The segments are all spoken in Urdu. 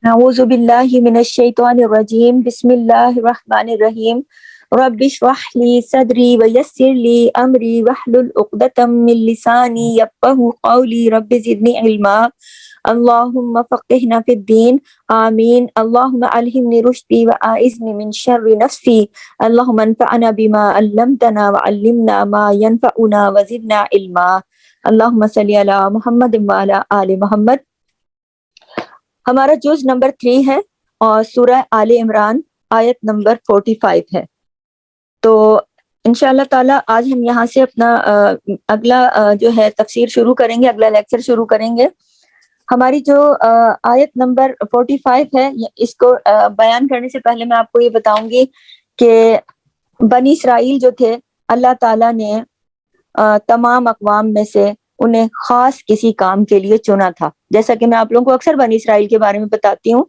اعوذ باللہ من الشیطان الرجیم بسم اللہ الرحمن الرحیم رب اشرح لی صدری ویسر لی امری واحلل عقدۃ من لسانی یفقہوا قولی رب زدنی علما اللہم فقہنا فی الدین آمین اللہم الہمنی رشدی واعذنی من شر نفسی اللہم انفعنا بما علمتنا وعلمنا ما ینفعنا وزدنا علما اللہم صلی علی محمد وعلی آل محمد۔ ہمارا جز نمبر 3 ہے اور سورہ آل عمران آیت نمبر 45 ہے۔ تو انشاءاللہ تعالی آج ہم یہاں سے اپنا اگلا جو ہے تفسیر شروع کریں گے، اگلا لیکچر شروع کریں گے۔ ہماری جو آیت نمبر 45 ہے، اس کو بیان کرنے سے پہلے میں آپ کو یہ بتاؤں گی کہ بنی اسرائیل جو تھے، اللہ تعالیٰ نے تمام اقوام میں سے انہیں خاص کسی کام کے لیے چنا تھا۔ جیسا کہ میں آپ لوگوں کو اکثر بنی اسرائیل کے بارے میں بتاتی ہوں،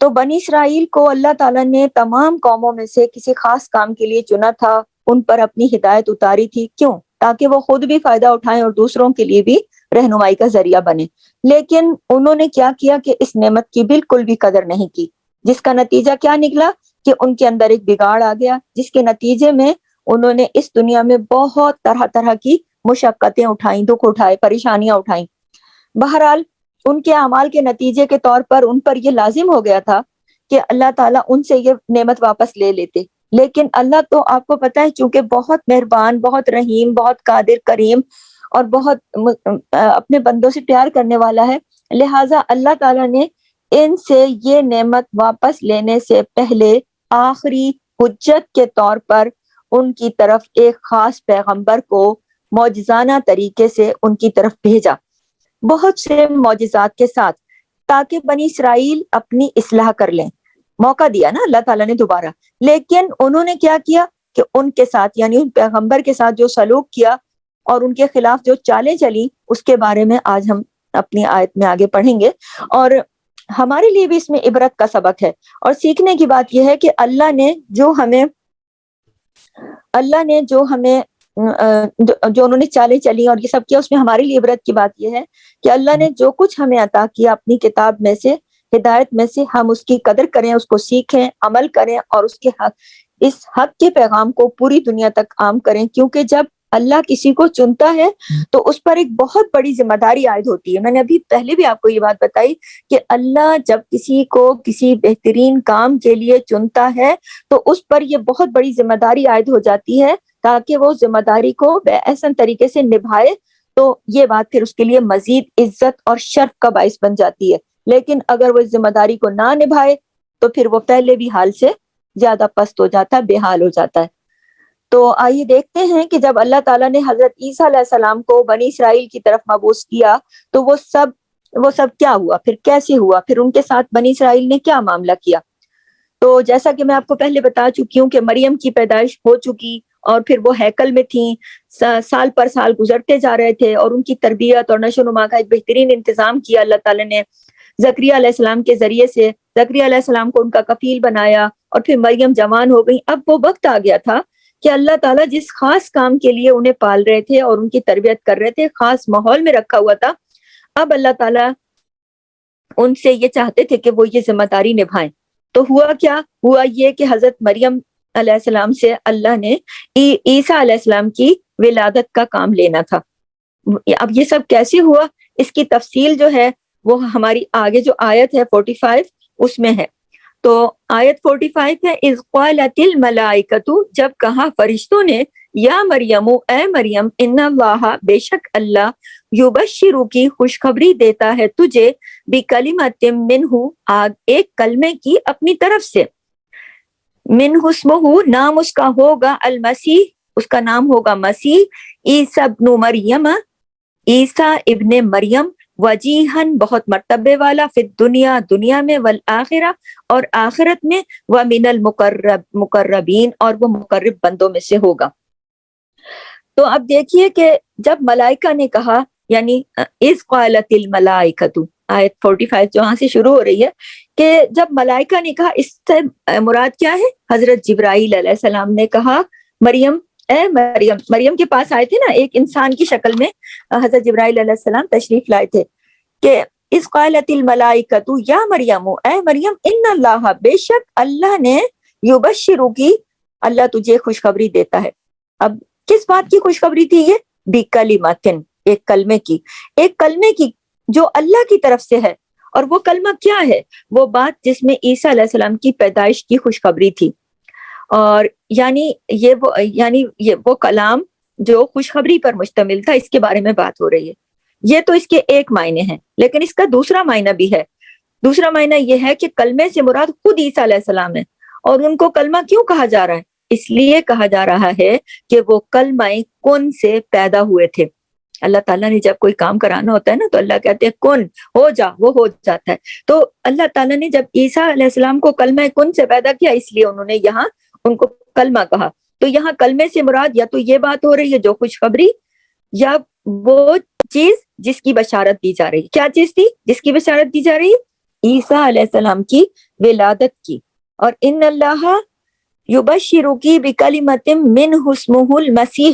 تو بنی اسرائیل کو اللہ تعالیٰ نے تمام قوموں میں سے کسی خاص کام کے لیے چنا تھا، ان پر اپنی ہدایت اتاری تھی۔ کیوں؟ تاکہ وہ خود بھی فائدہ اٹھائیں اور دوسروں کے لیے بھی رہنمائی کا ذریعہ بنے۔ لیکن انہوں نے کیا کیا کہ اس نعمت کی بالکل بھی قدر نہیں کی، جس کا نتیجہ کیا نکلا کہ ان کے اندر ایک بگاڑ آ گیا، جس کے نتیجے میں انہوں نے اس دنیا میں بہت طرح طرح کی مشقتیں اٹھائیں، دکھ اٹھائے، پریشانیاں اٹھائیں۔ بہرحال ان کے اعمال کے نتیجے کے طور پر ان پر یہ لازم ہو گیا تھا کہ اللہ تعالیٰ ان سے یہ نعمت واپس لے لیتے، لیکن اللہ تو آپ کو پتہ ہے چونکہ بہت مہربان، بہت رحیم، بہت قادر، کریم اور بہت اپنے بندوں سے پیار کرنے والا ہے، لہٰذا اللہ تعالیٰ نے ان سے یہ نعمت واپس لینے سے پہلے آخری حجت کے طور پر ان کی طرف ایک خاص پیغمبر کو معجزانہ طریقے سے ان کی طرف بھیجا، بہت سے معجزات کے ساتھ، تاکہ بنی اسرائیل اپنی اصلاح کر لیں۔ موقع دیا نا اللہ تعالیٰ نے دوبارہ، لیکن انہوں نے کیا کیا کہ ان کے ساتھ یعنی ان پیغمبر کے ساتھ جو سلوک کیا اور ان کے خلاف جو چالیں چلی، اس کے بارے میں آج ہم اپنی آیت میں آگے پڑھیں گے، اور ہمارے لیے بھی اس میں عبرت کا سبق ہے۔ اور سیکھنے کی بات یہ ہے کہ اللہ نے جو انہوں نے چالیں چلی اور یہ سب کیا، اس میں ہمارے لیے عبرت کی بات یہ ہے کہ اللہ نے جو کچھ ہمیں عطا کیا اپنی کتاب میں سے، ہدایت میں سے، ہم اس کی قدر کریں، اس کو سیکھیں، عمل کریں اور اس حق کے پیغام کو پوری دنیا تک عام کریں، کیونکہ جب اللہ کسی کو چنتا ہے تو اس پر ایک بہت بڑی ذمہ داری عائد ہوتی ہے۔ میں نے ابھی پہلے بھی آپ کو یہ بات بتائی کہ اللہ جب کسی کو کسی بہترین کام کے لیے چنتا ہے تو اس پر یہ بہت بڑی ذمہ داری عائد ہو جاتی ہے، تاکہ وہ ذمہ داری کو بے احسن طریقے سے نبھائے، تو یہ بات پھر اس کے لیے مزید عزت اور شرف کا باعث بن جاتی ہے۔ لیکن اگر وہ اس ذمہ داری کو نہ نبھائے تو پھر وہ پہلے بھی حال سے زیادہ پست ہو جاتا ہے، بے حال ہو جاتا ہے۔ تو آئیے دیکھتے ہیں کہ جب اللہ تعالیٰ نے حضرت عیسیٰ علیہ السلام کو بنی اسرائیل کی طرف مبعوث کیا تو وہ سب کیا ہوا، پھر کیسے ہوا، پھر ان کے ساتھ بنی اسرائیل نے کیا معاملہ کیا۔ تو جیسا کہ میں آپ کو پہلے بتا چکی ہوں کہ مریم کی پیدائش ہو چکی اور پھر وہ ہیکل میں تھیں، سال پر سال گزرتے جا رہے تھے اور ان کی تربیت اور نشو و نما کا ایک بہترین انتظام کیا اللہ تعالیٰ نے زکریا علیہ السلام کے ذریعے سے۔ زکریا علیہ السلام کو ان کا کفیل بنایا اور پھر مریم جوان ہو گئی۔ اب وہ وقت آ گیا تھا کہ اللہ تعالیٰ جس خاص کام کے لیے انہیں پال رہے تھے اور ان کی تربیت کر رہے تھے، خاص ماحول میں رکھا ہوا تھا، اب اللہ تعالیٰ ان سے یہ چاہتے تھے کہ وہ یہ ذمہ داری نبھائیں۔ تو ہوا کیا؟ ہوا یہ کہ حضرت مریم علیہ السلام سے اللہ نے عیسیٰ علیہ السلام کی ولادت کا کام لینا تھا۔ اب یہ سب کیسے ہوا، اس کی تفصیل جو ہے وہ ہماری آگے جو آیت ہے 45 اس میں ہے۔ تو آیت 45 ہے، اذ قالت الملائکۃ، جب کہا فرشتوں نے، یا مریم، اے مریم، ان اللہ، بے شک اللہ، یبشرو کی خوشخبری دیتا ہے تجھے، بکلمۃ منہ، ایک کلمے کی اپنی طرف سے، منہ اسمہ، نام اس کا ہوگا، المسیح، اس کا نام ہوگا مسیح، عیسیٰ ابن مریم، عیسیٰ ابن مریم، وجیہن، بہت مرتبے والا، فی الدنیا، دنیا میں، والآخرہ، اور آخرت میں، ومن المقربین، اور وہ مقرب بندوں میں سے ہوگا۔ تو اب دیکھیے کہ جب ملائکہ نے کہا، یعنی اذ قالت الملائکۃ، آیت 45 جہاں سے شروع ہو رہی ہے، کہ جب ملائکہ نے کہا، اس سے مراد کیا ہے؟ حضرت جبرائیل علیہ السلام نے کہا مریم، اے مریم، مریم کے پاس آئے تھے نا، ایک انسان کی شکل میں حضرت جبرائیل علیہ السلام تشریف لائے تھے، کہ اذ قالت الملائکۃ یا مریم، اے مریم، ان اللہ، بے شک اللہ نے، یبشرکی، اللہ تجھے خوشخبری دیتا ہے۔ اب کس بات کی خوشخبری تھی یہ؟ بکلمۃ، ایک کلمے کی، ایک کلمے کی جو اللہ کی طرف سے ہے۔ اور وہ کلمہ کیا ہے؟ وہ بات جس میں عیسیٰ علیہ السلام کی پیدائش کی خوشخبری تھی۔ اور یعنی یہ وہ کلام جو خوشخبری پر مشتمل تھا، اس کے بارے میں بات ہو رہی ہے۔ یہ تو اس کے ایک معنی ہیں، لیکن اس کا دوسرا معنی بھی ہے۔ دوسرا معنی یہ ہے کہ کلمے سے مراد خود عیسیٰ علیہ السلام ہے۔ اور ان کو کلمہ کیوں کہا جا رہا ہے؟ اس لیے کہا جا رہا ہے کہ وہ کلمہ کن سے پیدا ہوئے تھے۔ اللہ تعالیٰ نے جب کوئی کام کرانا ہوتا ہے نا، تو اللہ کہتے ہیں کن، ہو جا، وہ ہو جاتا ہے۔ تو اللہ تعالیٰ نے جب عیسیٰ علیہ السلام کو کلمہ کن سے پیدا کیا، اس لیے انہوں نے یہاں ان کو کلمہ کہا۔ تو یہاں کلمے سے مراد یا تو یہ بات ہو رہی ہے جو خوشخبری، یا وہ چیز جس کی بشارت دی جا رہی ہے۔ کیا چیز تھی جس کی بشارت دی جا رہی ہے؟ عیسیٰ علیہ السلام کی ولادت کی۔ اور ان اللہ یبشرکی بکلمۃ منہ اسمہ المسیح،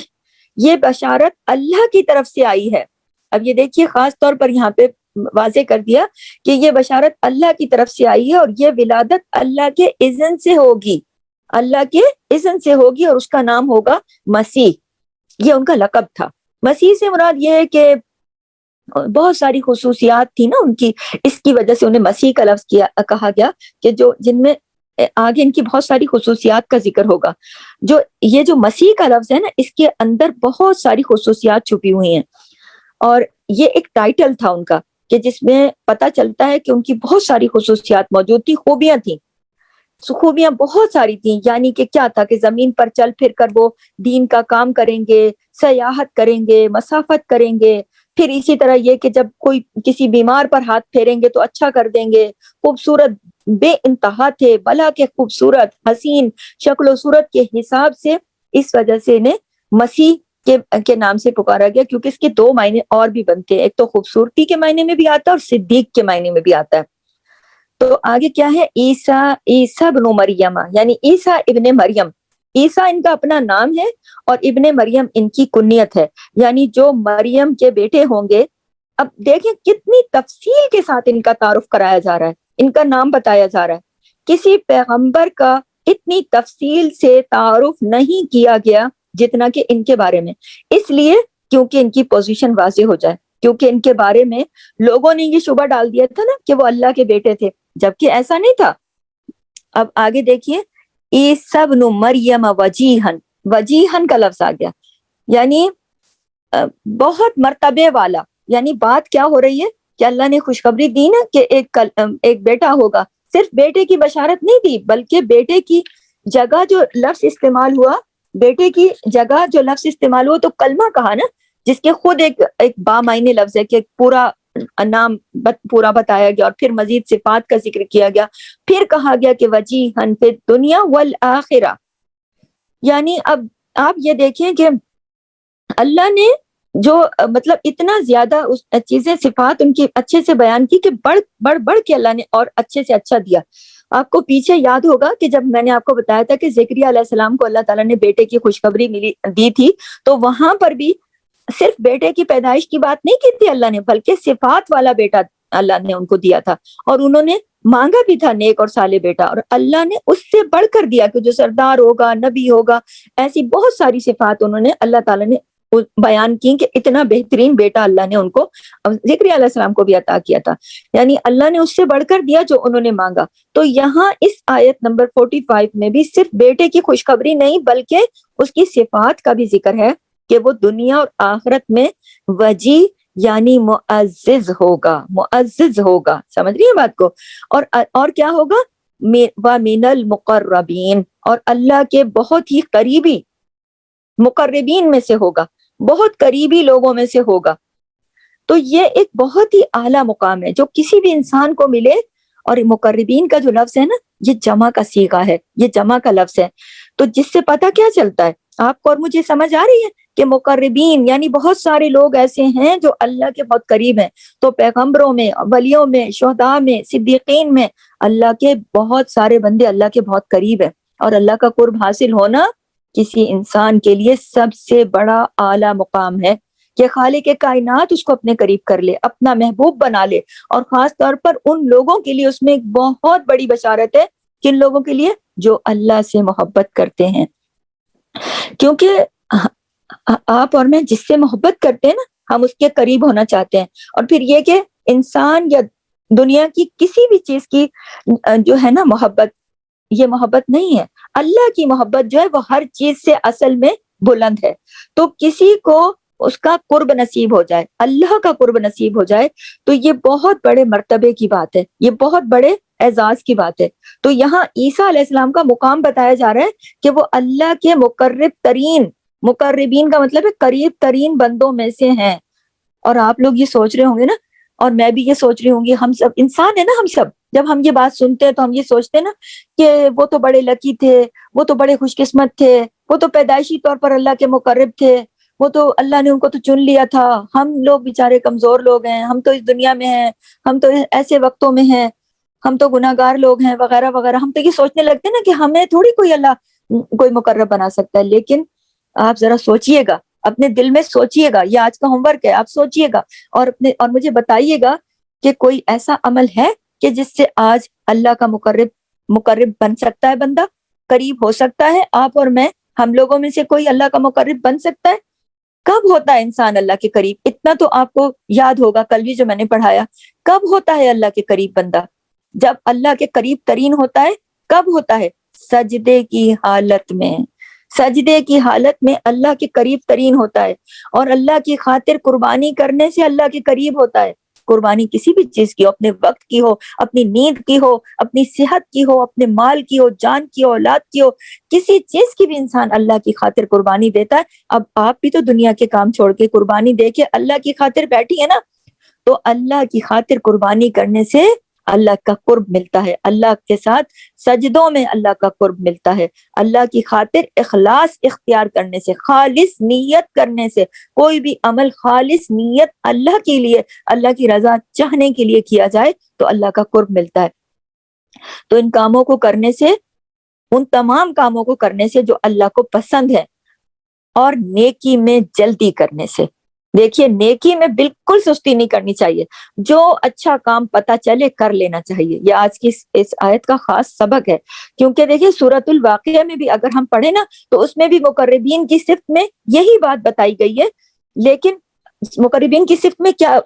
یہ بشارت اللہ کی طرف سے آئی ہے۔ اب یہ دیکھیے خاص طور پر یہاں پہ واضح کر دیا کہ یہ بشارت اللہ کی طرف سے آئی ہے، اور یہ ولادت اللہ کے اذن سے ہوگی، اللہ کے اذن سے ہوگی، اور اس کا نام ہوگا مسیح۔ یہ ان کا لقب تھا۔ مسیح سے مراد یہ ہے کہ بہت ساری خصوصیات تھی نا ان کی، اس کی وجہ سے انہیں مسیح کا لفظ کہا گیا، کہ جن میں آگے ان کی بہت ساری خصوصیات کا ذکر ہوگا۔ یہ جو مسیح کا لفظ ہے نا، اس کے اندر بہت ساری خصوصیات چھپی ہوئی ہیں، اور یہ ایک ٹائٹل تھا ان کا، کہ جس میں پتہ چلتا ہے کہ ان کی بہت ساری خصوصیات موجود تھی، خوبیاں تھیں، خوبیاں بہت ساری تھیں۔ یعنی کہ کیا تھا کہ زمین پر چل پھر کر وہ دین کا کام کریں گے، سیاحت کریں گے، مسافت کریں گے، پھر اسی طرح یہ کہ جب کوئی کسی بیمار پر ہاتھ پھیریں گے تو اچھا کر دیں گے، خوبصورت بے انتہا تھے، بلا کے خوبصورت، حسین شکل و صورت کے حساب سے، اس وجہ سے انہیں مسیح کے نام سے پکارا گیا، کیونکہ اس کے دو معنی اور بھی بنتے ہیں، ایک تو خوبصورتی کے معنی میں بھی آتا ہے اور صدیق کے معنی میں بھی آتا ہے۔ تو آگے کیا ہے؟ عیسیٰ ابن مریم، یعنی عیسیٰ ابن مریم۔ عیسیٰ ان کا اپنا نام ہے، اور ابن مریم ان کی کنیت ہے، یعنی جو مریم کے بیٹے ہوں گے۔ اب دیکھیں کتنی تفصیل کے ساتھ ان کا تعارف کرایا جا رہا ہے، ان کا نام بتایا جا رہا ہے۔ کسی پیغمبر کا اتنی تفصیل سے تعارف نہیں کیا گیا جتنا کہ ان کے بارے میں، اس لیے کیونکہ ان کی پوزیشن واضح ہو جائے، کیونکہ ان کے بارے میں لوگوں نے یہ شبہ ڈال دیا تھا نا کہ وہ اللہ کے بیٹے تھے، جبکہ ایسا نہیں تھا۔ اب آگے دیکھیے، عیسیٰ ابن مریم وجیہن، وجیہن کا لفظ آ گیا، یعنی بہت مرتبے والا۔ یعنی بات کیا ہو رہی ہے کہ اللہ نے خوشخبری دی نا کہ ایک بیٹا ہوگا، صرف بیٹے کی بشارت نہیں دی، بلکہ بیٹے کی جگہ جو لفظ استعمال ہوا، بیٹے کی جگہ جو لفظ استعمال ہوا تو کلمہ کہا نا، جس کے خود ایک بامعنی لفظ ہے، کہ پورا نام پورا بتایا گیا، اور پھر مزید صفات کا ذکر کیا گیا، پھر کہا گیا کہ وجیہن فی الدنیا والآخرہ۔ یعنی اب آپ یہ دیکھیں کہ اللہ نے جو مطلب اتنا زیادہ اس چیزیں صفات ان کی اچھے سے بیان کی کہ بڑھ کے اللہ نے اور اچھے سے اچھا دیا۔ آپ کو پیچھے یاد ہوگا کہ جب میں نے آپ کو بتایا تھا کہ زکریا علیہ السلام کو اللہ تعالیٰ نے بیٹے کی خوشخبری دی تھی، تو وہاں پر بھی صرف بیٹے کی پیدائش کی بات نہیں کی تھی اللہ نے، بلکہ صفات والا بیٹا اللہ نے ان کو دیا تھا، اور انہوں نے مانگا بھی تھا نیک اور صالح بیٹا، اور اللہ نے اس سے بڑھ کر دیا کہ جو سردار ہوگا، نبی ہوگا۔ ایسی بہت ساری صفات انہوں نے اللہ تعالیٰ نے بیان کی کہ اتنا بہترین بیٹا اللہ نے ان کو، زکریا علیہ السلام کو بھی عطا کیا تھا، یعنی اللہ نے اس سے بڑھ کر دیا جو انہوں نے مانگا۔ تو یہاں اس آیت نمبر 45 میں بھی صرف بیٹے کی خوشخبری نہیں، بلکہ اس کی صفات کا بھی ذکر ہے کہ وہ دنیا اور آخرت میں وجی یعنی معزز ہوگا، معزز ہوگا۔ سمجھ رہی ہیں بات کو؟ اور کیا ہوگا؟ وَمِنَ الْمُقَرَّبِينَ، اور اللہ کے بہت ہی قریبی مقربین میں سے ہوگا، بہت قریبی لوگوں میں سے ہوگا۔ تو یہ ایک بہت ہی اعلیٰ مقام ہے جو کسی بھی انسان کو ملے۔ اور مقربین کا جو لفظ ہے نا، یہ جمع کا صیغہ ہے، یہ جمع کا لفظ ہے، تو جس سے پتہ کیا چلتا ہے آپ کو اور مجھے سمجھ آ رہی ہے کہ مقربین یعنی بہت سارے لوگ ایسے ہیں جو اللہ کے بہت قریب ہیں۔ تو پیغمبروں میں، ولیوں میں، شہداء میں، صدیقین میں اللہ کے بہت سارے بندے اللہ کے بہت قریب ہیں، اور اللہ کا قرب حاصل ہونا کسی انسان کے لیے سب سے بڑا اعلیٰ مقام ہے کہ خالق کائنات اس کو اپنے قریب کر لے، اپنا محبوب بنا لے. اور خاص طور پر ان لوگوں کے لیے اس میں ایک بہت بڑی بشارت ہے. کن لوگوں کے لیے؟ جو اللہ سے محبت کرتے ہیں. کیونکہ آپ اور میں جس سے محبت کرتے ہیں نا، ہم اس کے قریب ہونا چاہتے ہیں. اور پھر یہ کہ انسان یا دنیا کی کسی بھی چیز کی جو ہے نا محبت، یہ محبت نہیں ہے. اللہ کی محبت جو ہے وہ ہر چیز سے اصل میں بلند ہے. تو کسی کو اس کا قرب نصیب ہو جائے، اللہ کا قرب نصیب ہو جائے، تو یہ بہت بڑے مرتبے کی بات ہے، یہ بہت بڑے اعزاز کی بات ہے. تو یہاں عیسیٰ علیہ السلام کا مقام بتایا جا رہا ہے کہ وہ اللہ کے مقرب ترین، مقربین کا مطلب ہے قریب ترین بندوں میں سے ہیں. اور آپ لوگ یہ سوچ رہے ہوں گے نا، اور میں بھی یہ سوچ رہی ہوں گی، ہم سب انسان ہے نا، ہم سب جب ہم یہ بات سنتے ہیں تو ہم یہ سوچتے ہیں نا کہ وہ تو بڑے لکی تھے، وہ تو بڑے خوش قسمت تھے، وہ تو پیدائشی طور پر اللہ کے مقرب تھے، وہ تو اللہ نے ان کو تو چن لیا تھا. ہم لوگ بیچارے کمزور لوگ ہیں، ہم تو اس دنیا میں ہیں، ہم تو ایسے وقتوں میں ہیں، ہم تو گناہگار لوگ ہیں وغیرہ وغیرہ. ہم تو یہ سوچنے لگتے ہیں نا کہ ہمیں تھوڑی کوئی اللہ کوئی مقرب بنا سکتا ہے. لیکن آپ ذرا سوچئے گا، اپنے دل میں سوچئے گا، یہ آج کا ہوم ورک ہے، آپ سوچئے گا اور مجھے بتائیے گا کہ کوئی ایسا عمل ہے کہ جس سے آج اللہ کا مقرب بن سکتا ہے، بندہ قریب ہو سکتا ہے. آپ اور میں، ہم لوگوں میں سے کوئی اللہ کا مقرب بن سکتا ہے؟ کب ہوتا ہے انسان اللہ کے قریب؟ اتنا تو آپ کو یاد ہوگا کل بھی جو میں نے پڑھایا. کب ہوتا ہے اللہ کے قریب بندہ؟ جب اللہ کے قریب ترین ہوتا ہے. کب ہوتا ہے؟ سجدے کی حالت میں. سجدے کی حالت میں اللہ کے قریب ترین ہوتا ہے. اور اللہ کی خاطر قربانی کرنے سے اللہ کے قریب ہوتا ہے. قربانی کسی بھی چیز کی ہو، اپنے وقت کی ہو، اپنی نیند کی ہو، اپنی صحت کی ہو، اپنے مال کی ہو، جان کی ہو، اولاد کی ہو، کسی چیز کی بھی انسان اللہ کی خاطر قربانی دیتا ہے. اب آپ بھی تو دنیا کے کام چھوڑ کے قربانی دے کے اللہ کی خاطر بیٹھی ہے نا. تو اللہ کی خاطر قربانی کرنے سے اللہ کا قرب ملتا ہے. اللہ کے ساتھ سجدوں میں اللہ کا قرب ملتا ہے. اللہ کی خاطر اخلاص اختیار کرنے سے، خالص نیت کرنے سے، کوئی بھی عمل خالص نیت اللہ کے لیے، اللہ کی رضا چاہنے کے لیے کیا جائے تو اللہ کا قرب ملتا ہے. تو ان کاموں کو کرنے سے، ان تمام کاموں کو کرنے سے جو اللہ کو پسند ہے، اور نیکی میں جلدی کرنے سے. دیکھیے، نیکی میں بالکل سستی نہیں کرنی چاہیے. جو اچھا کام پتہ چلے کر لینا چاہیے. یہ آج کی اس آیت کا خاص سبق ہے. کیونکہ دیکھیے سورۃ الواقعہ میں بھی اگر ہم پڑھیں نا تو اس میں بھی مقربین کی صفت میں یہی بات بتائی گئی ہے. لیکن مقربین کی صفت میں کیا،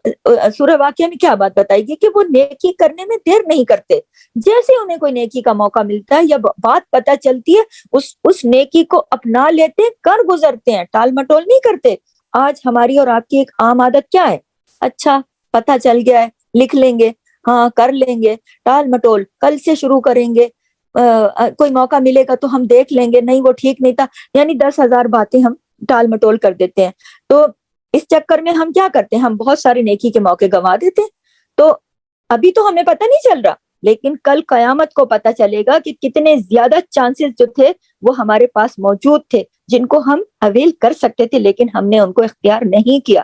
سورہ واقعہ میں کیا بات بتائی گئی؟ کہ وہ نیکی کرنے میں دیر نہیں کرتے. جیسے انہیں کوئی نیکی کا موقع ملتا ہے یا بات پتہ چلتی ہے، اس نیکی کو اپنا لیتے، کر گزرتے ہیں، ٹال مٹول نہیں کرتے. آج ہماری اور آپ کی ایک عام عادت کیا ہے؟ اچھا پتہ چل گیا ہے، لکھ لیں گے، ہاں کر لیں گے، ٹال مٹول کل سے شروع کریں گے، کوئی موقع ملے گا تو ہم دیکھ لیں گے، نہیں وہ ٹھیک نہیں تھا. یعنی 10,000 باتیں ہم ٹال مٹول کر دیتے ہیں. تو اس چکر میں ہم کیا کرتے ہیں؟ ہم بہت سارے نیکی کے موقع گنوا دیتے ہیں. تو ابھی تو ہمیں پتہ نہیں چل رہا، لیکن کل قیامت کو پتہ چلے گا کہ کتنے زیادہ چانسز جو تھے وہ ہمارے پاس موجود تھے، جن کو ہم اویل کر سکتے تھے، لیکن ہم نے ان کو اختیار نہیں کیا.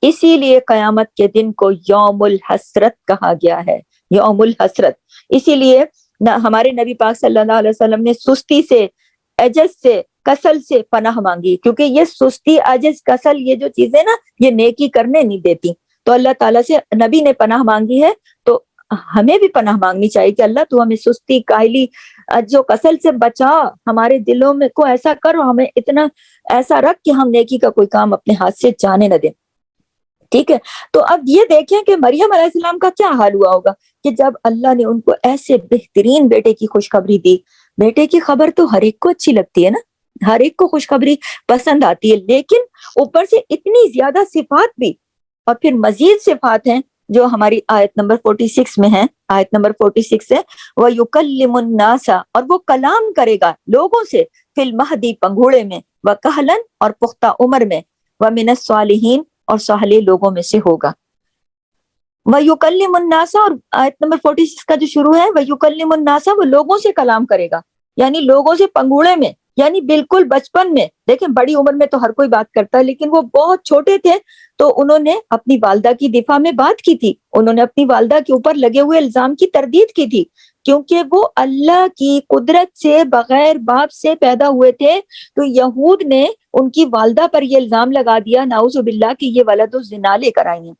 اسی لیے قیامت کے دن کو یوم الحسرت کہا گیا ہے، یوم الحسرت. اسی لیے ہمارے نبی پاک صلی اللہ علیہ وسلم نے سستی سے، عجز سے، کسل سے پناہ مانگی. کیونکہ یہ سستی، عجز، کسل، یہ جو چیزیں نا یہ نیکی کرنے نہیں دیتی. تو اللہ تعالیٰ سے نبی نے پناہ مانگی ہے، تو ہمیں بھی پناہ مانگنی چاہیے کہ اللہ تو ہمیں سستی، کاہلی، جو کسل سے بچا. ہمارے دلوں میں کو ایسا کر، ہمیں اتنا ایسا رکھ کہ ہم نیکی کا کوئی کام اپنے ہاتھ سے جانے نہ دیں. ٹھیک ہے. تو اب یہ دیکھیں کہ مریم علیہ السلام کا کیا حال ہوا ہوگا کہ جب اللہ نے ان کو ایسے بہترین بیٹے کی خوشخبری دی. بیٹے کی خبر تو ہر ایک کو اچھی لگتی ہے نا، ہر ایک کو خوشخبری پسند آتی ہے، لیکن اوپر سے اتنی زیادہ صفات بھی، اور پھر مزید صفات ہیں جو ہماری آیت نمبر 46 میں ہے. آیت نمبر 46 ہے وَيُكَلِّمُ النَّاسَ، اور وہ کلام کرے گا لوگوں سے، فِي الْمَهْدِ پنگھوڑے میں، وَكَهْلًا اور پختہ عمر میں، وَمِنَ الصَّالِحِينَ اور صالح لوگوں میں سے ہوگا. وَيُكَلِّمُ النَّاسَ، اور آیت نمبر 46 کا جو شروع ہے وَيُكَلِّمُ النَّاسَ، وہ لوگوں سے کلام کرے گا، یعنی لوگوں سے پنگھوڑے میں. یعنی بالکل بچپن میں. دیکھیں بڑی عمر میں تو ہر کوئی بات کرتا ہے، لیکن وہ بہت چھوٹے تھے تو انہوں نے اپنی والدہ کی دفاع میں بات کی تھی. انہوں نے اپنی والدہ کے اوپر لگے ہوئے الزام کی تردید کی تھی، کیونکہ وہ اللہ کی قدرت سے بغیر باپ سے پیدا ہوئے تھے. تو یہود نے ان کی والدہ پر یہ الزام لگا دیا نعوذ باللہ کہ یہ ولد الزنا لے کر آئی ہیں.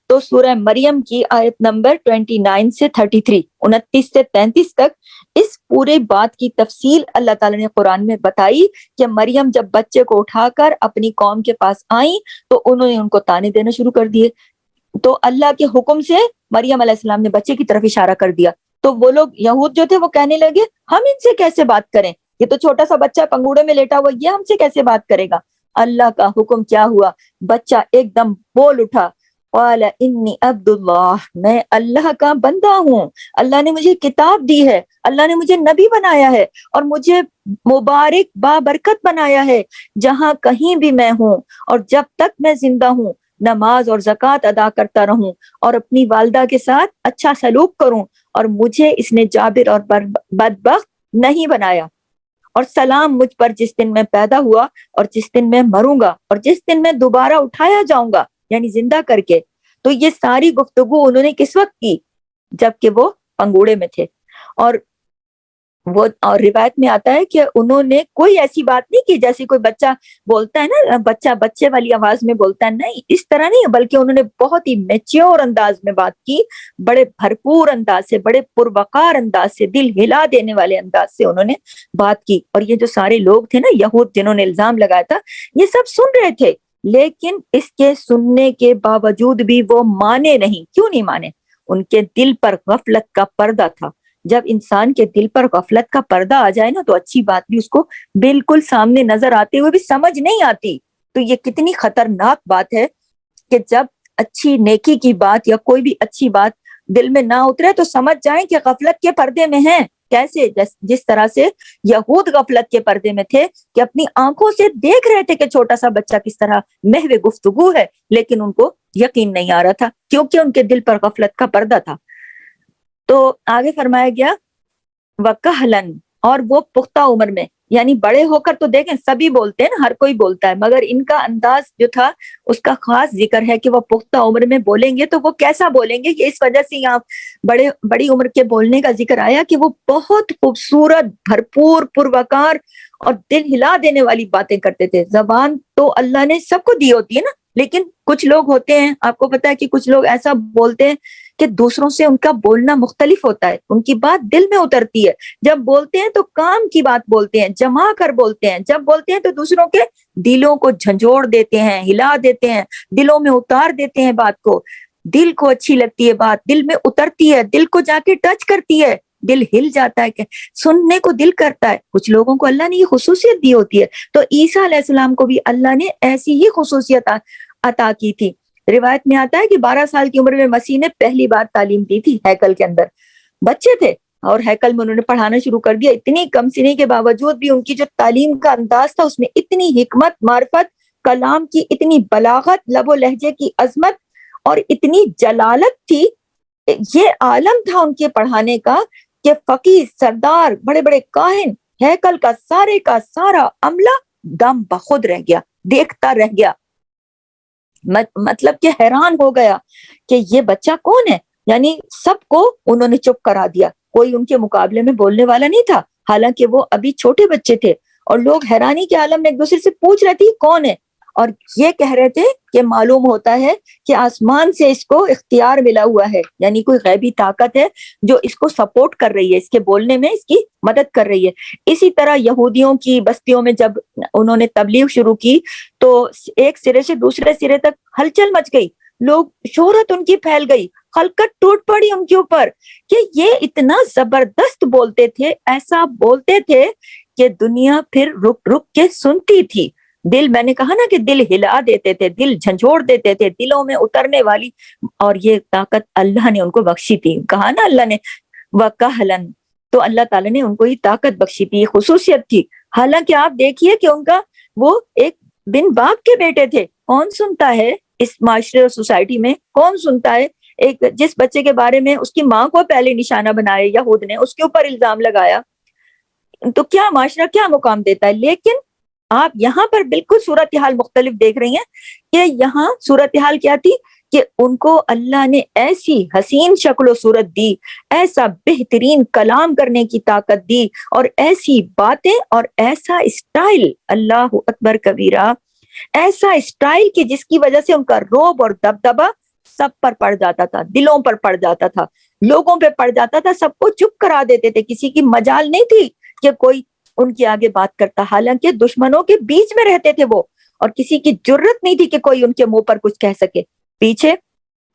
تو سورہ مریم کی آیت نمبر 29 سے 33، 29 سے 33 تک اس پورے بات کی تفصیل اللہ تعالیٰ نے قرآن میں بتائی کہ مریم جب بچے کو اٹھا کر اپنی قوم کے پاس آئیں تو انہوں نے ان کو تانے دینا شروع کر دیے. تو اللہ کے حکم سے مریم علیہ السلام نے بچے کی طرف اشارہ کر دیا. تو وہ لوگ یہود جو تھے وہ کہنے لگے ہم ان سے کیسے بات کریں، یہ تو چھوٹا سا بچہ پنگوڑے میں لیٹا ہوا، یہ ہم سے کیسے بات کرے گا. اللہ کا حکم کیا ہوا، بچہ ایک دم بول اٹھا، قال انی عبد اللہ، میں اللہ کا بندہ ہوں، اللہ نے مجھے کتاب دی ہے، اللہ نے مجھے نبی بنایا ہے اور مجھے مبارک بابرکت بنایا ہے. جہاں کہیں بھی میں ہوں اور جب تک میں زندہ ہوں نماز اور زکوٰۃ ادا کرتا رہوں اور اپنی والدہ کے ساتھ اچھا سلوک کروں، اور مجھے اس نے جابر اور بدبخت نہیں بنایا. اور سلام مجھ پر جس دن میں پیدا ہوا اور جس دن میں مروں گا اور جس دن میں دوبارہ اٹھایا جاؤں گا، یعنی زندہ کر کے. تو یہ ساری گفتگو انہوں نے کس وقت کی، جبکہ وہ پنگوڑے میں تھے. اور روایت میں آتا ہے کہ انہوں نے کوئی ایسی بات نہیں کی جیسے کوئی بچہ بولتا ہے نا، بچہ بچے والی آواز میں بولتا ہے، نہیں اس طرح نہیں، بلکہ انہوں نے بہت ہی میچیور انداز میں بات کی، بڑے بھرپور انداز سے، بڑے پروقار انداز سے، دل ہلا دینے والے انداز سے انہوں نے بات کی. اور یہ جو سارے لوگ تھے نا یہود جنہوں نے الزام لگایا تھا، یہ سب سن رہے تھے، لیکن اس کے سننے کے باوجود بھی وہ مانے نہیں. کیوں نہیں مانے؟ ان کے دل پر غفلت کا پردہ تھا. جب انسان کے دل پر غفلت کا پردہ آ جائے نا تو اچھی بات بھی اس کو بالکل سامنے نظر آتے ہوئے بھی سمجھ نہیں آتی. تو یہ کتنی خطرناک بات ہے کہ جب اچھی نیکی کی بات یا کوئی بھی اچھی بات دل میں نہ اترے تو سمجھ جائیں کہ غفلت کے پردے میں ہیں. کیسے؟ جس طرح سے یہود غفلت کے پردے میں تھے کہ اپنی آنکھوں سے دیکھ رہے تھے کہ چھوٹا سا بچہ کس طرح محو گفتگو ہے، لیکن ان کو یقین نہیں آ رہا تھا کیونکہ ان کے دل پر غفلت کا پردہ تھا. تو آگے فرمایا گیا وَكَهْلًا، اور وہ پختہ عمر میں، یعنی بڑے ہو کر تو دیکھیں سبھی بولتے ہیں نا، ہر کوئی بولتا ہے، مگر ان کا انداز جو تھا اس کا خاص ذکر ہے کہ وہ پختہ عمر میں بولیں گے. تو وہ کیسا بولیں گے، یہ اس وجہ سے یہاں بڑی عمر کے بولنے کا ذکر آیا کہ وہ بہت خوبصورت، بھرپور، پروقار اور دل ہلا دینے والی باتیں کرتے تھے. زبان تو اللہ نے سب کو دی ہوتی ہے نا، لیکن کچھ لوگ ہوتے ہیں، آپ کو پتا ہے کہ کچھ لوگ ایسا بولتے ہیں کہ دوسروں سے ان کا بولنا مختلف ہوتا ہے، ان کی بات دل میں اترتی ہے. جب بولتے ہیں تو کام کی بات بولتے ہیں، جما کر بولتے ہیں، جب بولتے ہیں تو دوسروں کے دلوں کو جھنجھوڑ دیتے ہیں، ہلا دیتے ہیں، دلوں میں اتار دیتے ہیں بات کو. دل کو اچھی لگتی ہے بات، دل میں اترتی ہے، دل کو جا کے ٹچ کرتی ہے، دل ہل جاتا ہے، کہ سننے کو دل کرتا ہے. کچھ لوگوں کو اللہ نے یہ خصوصیت دی ہوتی ہے. تو عیسیٰ علیہ السلام کو بھی اللہ نے ایسی ہی خصوصیت عطا کی تھی. روایت میں آتا ہے کہ 12 سال کی عمر میں مسیح نے پہلی بار تعلیم دی تھی ہیکل کے اندر. بچے تھے اور ہیکل میں انہوں نے پڑھانا شروع کر دیا. اتنی کم سنی کے باوجود بھی ان کی جو تعلیم کا انداز تھا اس میں اتنی حکمت، معرفت، کلام کی اتنی بلاغت، لب و لہجے کی عظمت اور اتنی جلالت تھی. یہ عالم تھا ان کے پڑھانے کا کہ فقیہ، سردار، بڑے بڑے کاہن، ہیکل کا سارا عملہ دم بخود رہ گیا، دیکھتا رہ گیا، مطلب کہ حیران ہو گیا کہ یہ بچہ کون ہے. یعنی سب کو انہوں نے چپ کرا دیا، کوئی ان کے مقابلے میں بولنے والا نہیں تھا، حالانکہ وہ ابھی چھوٹے بچے تھے. اور لوگ حیرانی کے عالم میں ایک دوسرے سے پوچھ رہے تھے کون ہے، اور یہ کہہ رہے تھے کہ معلوم ہوتا ہے کہ آسمان سے اس کو اختیار ملا ہوا ہے، یعنی کوئی غیبی طاقت ہے جو اس کو سپورٹ کر رہی ہے، اس کے بولنے میں اس کی مدد کر رہی ہے. اسی طرح یہودیوں کی بستیوں میں جب انہوں نے تبلیغ شروع کی تو ایک سرے سے دوسرے سرے تک ہلچل مچ گئی، لوگ شہرت ان کی پھیل گئی، خلقت ٹوٹ پڑی ان کے اوپر کہ یہ اتنا زبردست بولتے تھے، ایسا بولتے تھے کہ دنیا پھر رک رک کے سنتی تھی. دل، میں نے کہا نا کہ دل ہلا دیتے تھے، دل جھنجھوڑ دیتے تھے، دلوں میں اترنے والی، اور یہ طاقت اللہ نے ان کو بخشی تھی. کہا نا اللہ نے وَكَهْلًا، تو اللہ تعالیٰ نے ان کو یہ طاقت بخشی تھی، یہ خصوصیت تھی. حالانکہ آپ دیکھیے کہ ان کا وہ ایک بن باپ کے بیٹے تھے. کون سنتا ہے اس معاشرے اور سوسائٹی میں، کون سنتا ہے ایک جس بچے کے بارے میں اس کی ماں کو پہلے نشانہ بنایا یہود نے، اس کے اوپر الزام لگایا، تو کیا معاشرہ کیا مقام دیتا ہے. لیکن آپ یہاں پر بالکل صورتحال مختلف دیکھ رہی ہیں کہ یہاں صورتحال کیا تھی کہ ان کو اللہ نے ایسی حسین شکل و صورت دی, ایسا بہترین کلام کرنے کی طاقت دی, اور ایسی باتیں اور ایسا اسٹائل, اللہ اکبر کبیرہ, ایسا اسٹائل کہ جس کی وجہ سے ان کا روب اور دبدبا سب پر پڑ جاتا تھا, دلوں پر پڑ جاتا تھا, لوگوں پہ پڑ جاتا تھا, سب کو چپ کرا دیتے تھے. کسی کی مجال نہیں تھی کہ کوئی ان کے آگے بات کرتا, حالانکہ دشمنوں کے بیچ میں رہتے تھے وہ, اور کسی کی جرت نہیں تھی کہ کوئی ان کے منہ پر کچھ کہہ سکے. پیچھے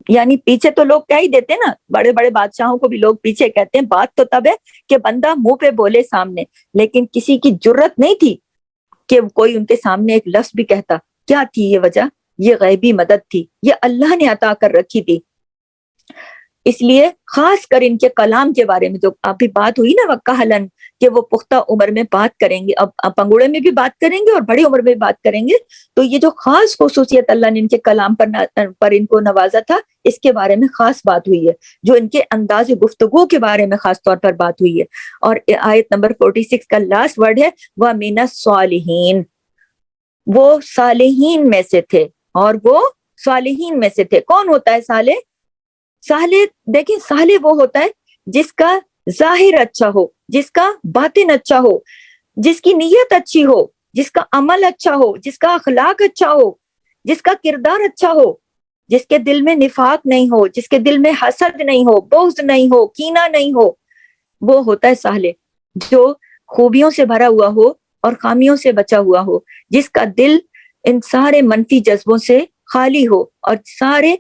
یعنی پیچھے تو لوگ کہہ ہی دیتے نا, بڑے بڑے بادشاہوں کو بھی لوگ پیچھے کہتے ہیں, بات تو تب ہے کہ بندہ منہ پہ بولے سامنے, لیکن کسی کی جرت نہیں تھی کہ کوئی ان کے سامنے ایک لفظ بھی کہتا. کیا تھی یہ وجہ؟ یہ غیبی مدد تھی, یہ اللہ نے عطا کر رکھی تھی. اس لیے خاص کر ان کے کلام کے بارے میں جو ابھی بات ہوئی نا, وکہلن, کہ وہ پختہ عمر میں بات کریں گے, اب پنگوڑے میں بھی بات کریں گے اور بڑی عمر میں بھی بات کریں گے. تو یہ جو خاص خصوصیت اللہ نے ان کے کلام پر ان کو نوازا تھا, اس کے بارے میں خاص بات ہوئی ہے. جو ان کے انداز گفتگو کے بارے میں خاص طور پر بات ہوئی ہے. اور آیت نمبر 46 کا لاسٹ ورڈ ہے وَمِنَ الصَّالِحِينَ, وہ صالحین میں سے تھے, اور وہ صالحین میں سے تھے. کون ہوتا ہے صالح؟ صالح دیکھیں, صالح وہ ہوتا ہے جس کا ظاہر اچھا ہو, جس کا باطن اچھا ہو, جس کی نیت اچھی ہو, جس کا عمل اچھا ہو, جس کا اخلاق اچھا ہو, جس کا کردار اچھا ہو, جس کے دل میں نفاق نہیں ہو, جس کے دل میں حسد نہیں ہو, بغض نہیں ہو, کینہ نہیں ہو, وہ ہوتا ہے صالح. جو خوبیوں سے بھرا ہوا ہو اور خامیوں سے بچا ہوا ہو, جس کا دل ان سارے منفی جذبوں سے خالی ہو اور سارے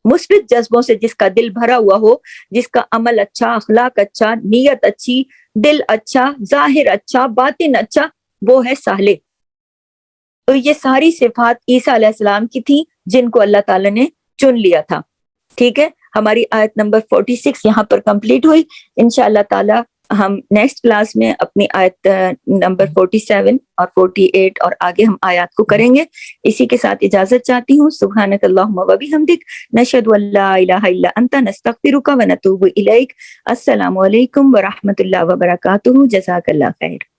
مثبت جذبوں سے جس کا دل بھرا ہوا ہو, جس کا عمل اچھا, اخلاق اچھا, نیت اچھی, دل اچھا, ظاہر اچھا, باطن اچھا, وہ ہے صالح. تو یہ ساری صفات عیسیٰ علیہ السلام کی تھی جن کو اللہ تعالیٰ نے چن لیا تھا. ٹھیک ہے, ہماری آیت نمبر 46 یہاں پر کمپلیٹ ہوئی. انشاءاللہ تعالیٰ ہم نیکسٹ کلاس میں اپنی آیت نمبر 47 اور 48 اور آگے ہم آیات کو کریں گے. اسی کے ساتھ اجازت چاہتی ہوں. سبحانک اللہم و بحمدک, نشہد ان لا الہ الا انت, نستغفرک و نتوب الیک. السلام علیکم ورحمۃ اللہ وبرکاتہ. جزاک اللہ خیر.